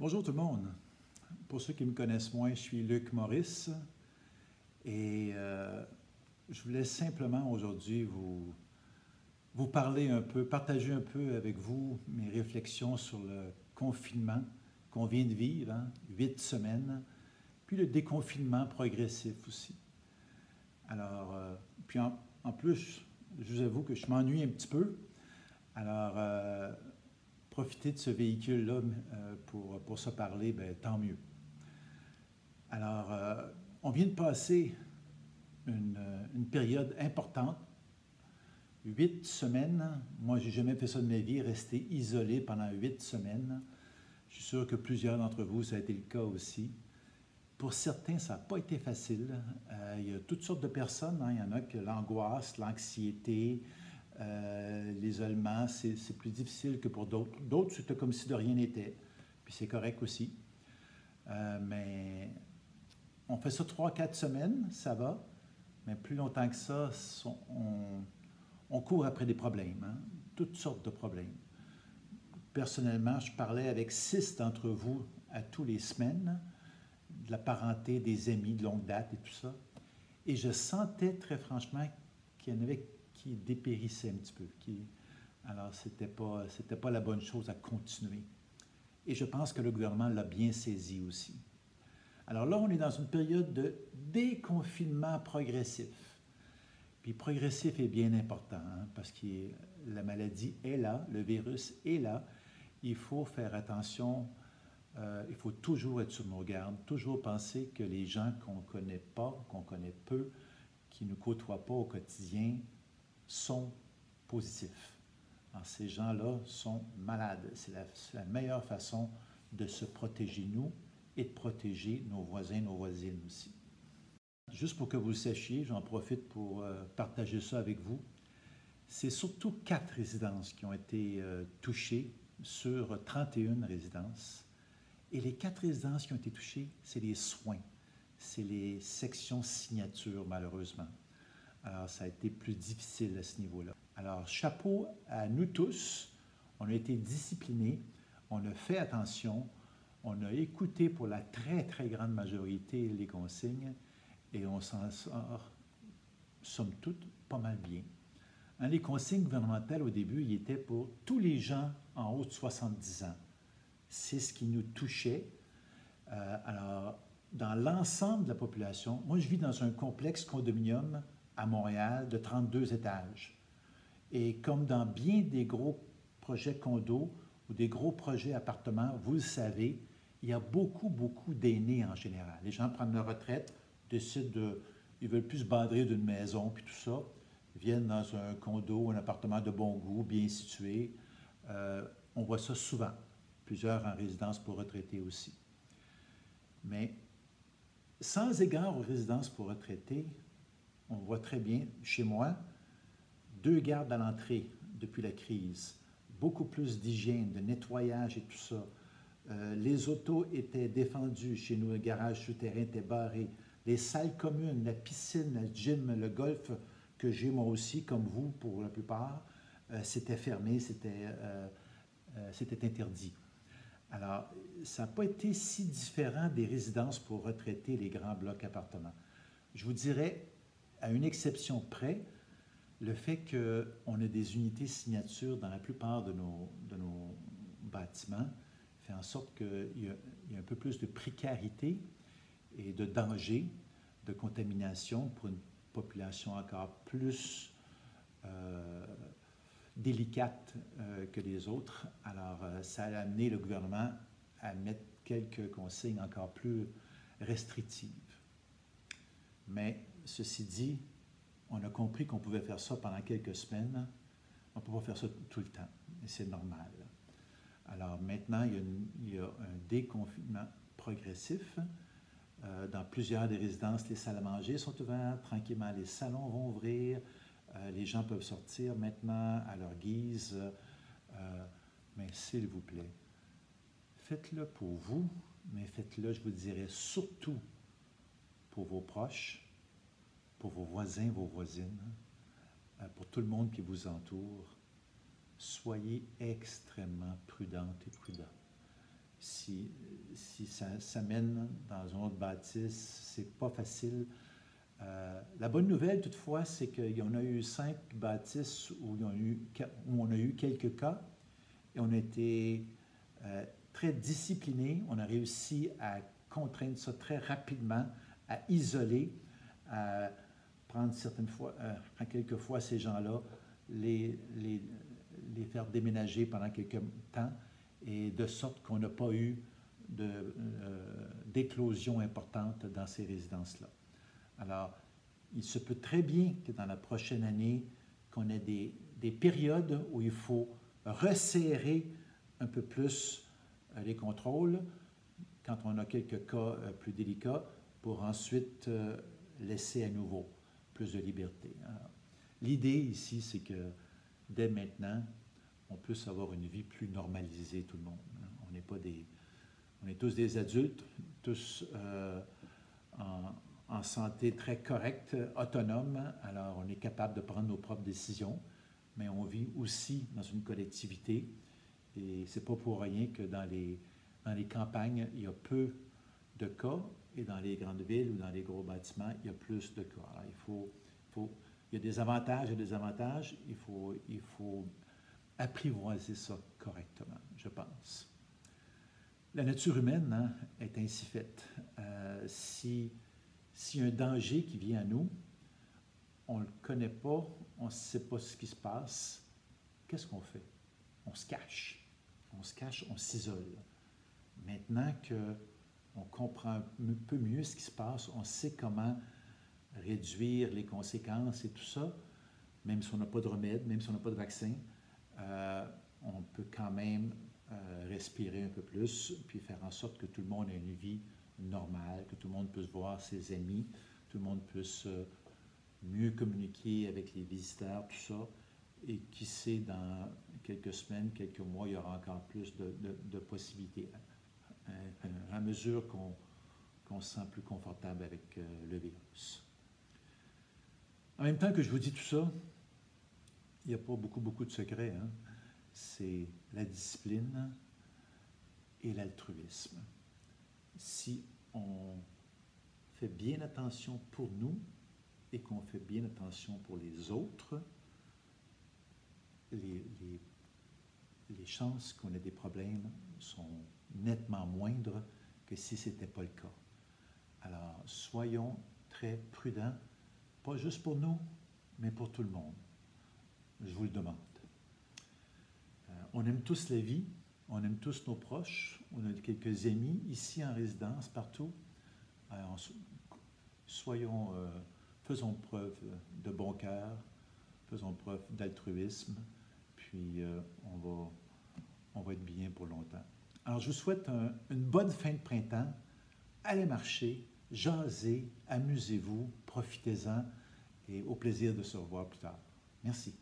Bonjour tout le monde. Pour ceux qui me connaissent moins, je suis Luc Maurice et je voulais simplement aujourd'hui vous parler un peu, partager un peu avec vous mes réflexions sur le confinement qu'on vient de vivre, 8 semaines, puis le déconfinement progressif aussi. Alors, puis en plus, je vous avoue que je m'ennuie un petit peu. Alors, profiter de ce véhicule-là pour se parler, ben, tant mieux. Alors, on vient de passer une période importante, 8 semaines. Moi, j'ai jamais fait ça de ma vie, rester isolé pendant 8 semaines. Je suis sûr que plusieurs d'entre vous, ça a été le cas aussi. Pour certains, ça n'a pas été facile. Il y a toutes sortes de personnes. Il y en a que l'angoisse, l'anxiété, l'isolement, c'est plus difficile que pour d'autres. D'autres, c'était comme si de rien n'était. Puis c'est correct aussi. Mais on fait ça 3, 4 semaines, ça va. Mais plus longtemps que ça, on court après des problèmes, toutes sortes de problèmes. Personnellement, je parlais avec 6 d'entre vous à tous les semaines, de la parenté, des amis de longue date et tout ça. Et je sentais très franchement qu'il y en avait qui dépérissaient un petit peu. Alors, c'était pas la bonne chose à continuer. Et je pense que le gouvernement l'a bien saisi aussi. Alors là, on est dans une période de déconfinement progressif. Puis progressif est bien important, parce que la maladie est là, le virus est là. Il faut faire attention, il faut toujours être sur nos gardes, toujours penser que les gens qu'on ne connaît pas, qu'on connaît peu, qui ne nous côtoient pas au quotidien, sont positifs. Alors, ces gens-là sont malades. C'est la meilleure façon de se protéger, nous, et de protéger nos voisins, nos voisines aussi. Juste pour que vous le sachiez, j'en profite pour partager ça avec vous. C'est surtout 4 résidences qui ont été touchées sur 31 résidences. Et les 4 résidences qui ont été touchées, c'est les soins. C'est les sections signatures, malheureusement. Alors, ça a été plus difficile à ce niveau-là. Alors, chapeau à nous tous. On a été disciplinés, on a fait attention, on a écouté pour la très, très grande majorité les consignes et on s'en sort, somme toute, pas mal bien. Les consignes gouvernementales, au début, ils étaient pour tous les gens en haut de 70 ans. C'est ce qui nous touchait. Alors, dans l'ensemble de la population, moi, je vis dans un complexe condominium à Montréal de 32 étages. Et comme dans bien des gros projets condos ou des gros projets appartements, vous le savez, il y a beaucoup, beaucoup d'aînés en général. Les gens prennent leur retraite, décident ils veulent plus se badrer d'une maison, puis tout ça, viennent dans un condo, un appartement de bon goût, bien situé. On voit ça souvent. Plusieurs en résidence pour retraités aussi. Mais sans égard aux résidences pour retraités, on voit très bien, chez moi, 2 gardes à l'entrée depuis la crise, beaucoup plus d'hygiène, de nettoyage et tout ça. Les autos étaient défendues chez nous, le garage souterrain était barré. Les salles communes, la piscine, le gym, le golf que j'ai moi aussi, comme vous pour la plupart, c'était fermé, c'était interdit. Alors, ça n'a pas été si différent des résidences pour retraités, les grands blocs appartements. Je vous dirais, à une exception près, le fait qu'on ait des unités signature dans la plupart de nos bâtiments fait en sorte qu'il y a un peu plus de précarité et de danger de contamination pour une population encore plus délicate que les autres. Alors, ça a amené le gouvernement à mettre quelques consignes encore plus restrictives. Mais, ceci dit, on a compris qu'on pouvait faire ça pendant quelques semaines. On ne peut pas faire ça tout le temps, et c'est normal. Alors maintenant, il y a un déconfinement progressif. Dans plusieurs des résidences, les salles à manger sont ouvertes, tranquillement les salons vont ouvrir, les gens peuvent sortir maintenant à leur guise. Mais s'il vous plaît, faites-le pour vous, mais faites-le, je vous dirais, surtout pour vos proches, pour vos voisins, vos voisines, pour tout le monde qui vous entoure. Soyez extrêmement prudentes et prudents. Si si ça mène dans un autre bâtisse, c'est pas facile. La bonne nouvelle, toutefois, c'est qu'il y en a eu 5 bâtisses où on a eu quelques cas et on a été très disciplinés. On a réussi à contraindre ça très rapidement, à isoler, à prendre quelquefois ces gens-là, les faire déménager pendant quelques temps, et de sorte qu'on n'a pas eu d'éclosion importante dans ces résidences-là. Alors, il se peut très bien que dans la prochaine année, qu'on ait des périodes où il faut resserrer un peu plus les contrôles quand on a quelques cas plus délicats pour ensuite laisser à nouveau plus de liberté. L'idée ici, c'est que dès maintenant, on puisse avoir une vie plus normalisée, tout le monde. On est tous des adultes, tous en santé très correcte, autonome, alors on est capable de prendre nos propres décisions, mais on vit aussi dans une collectivité, et c'est pas pour rien que dans les campagnes, il y a peu de cas, et dans les grandes villes ou dans les gros bâtiments, il y a plus de cas. Alors, il y a des avantages et des désavantages, il faut apprivoiser ça correctement, je pense. La nature humaine est ainsi faite. Si un danger qui vient à nous, on ne le connaît pas, on ne sait pas ce qui se passe, qu'est-ce qu'on fait? On se cache. On se cache, on s'isole. Maintenant qu'on comprend un peu mieux ce qui se passe, on sait comment réduire les conséquences et tout ça, même si on n'a pas de remède, même si on n'a pas de vaccin, on peut quand même respirer un peu plus, puis faire en sorte que tout le monde ait une vie normale, que tout le monde puisse voir ses amis, tout le monde puisse mieux communiquer avec les visiteurs, tout ça. Et qui sait, dans quelques semaines, quelques mois, il y aura encore plus de possibilités à mesure qu'on se sent plus confortable avec le virus. En même temps que je vous dis tout ça, il n'y a pas beaucoup de secrets. C'est la discipline et l'altruisme. Si on fait bien attention pour nous et qu'on fait bien attention pour les autres, les chances qu'on ait des problèmes sont nettement moindres que si ce n'était pas le cas. Alors, soyons très prudents, pas juste pour nous, mais pour tout le monde. Je vous le demande. On aime tous la vie, on aime tous nos proches, on a quelques amis ici en résidence, partout. Alors, faisons preuve de bon cœur, faisons preuve d'altruisme, puis on va être bien pour longtemps. Alors, je vous souhaite une bonne fin de printemps. Allez marcher, jasez, amusez-vous, profitez-en et au plaisir de se revoir plus tard. Merci.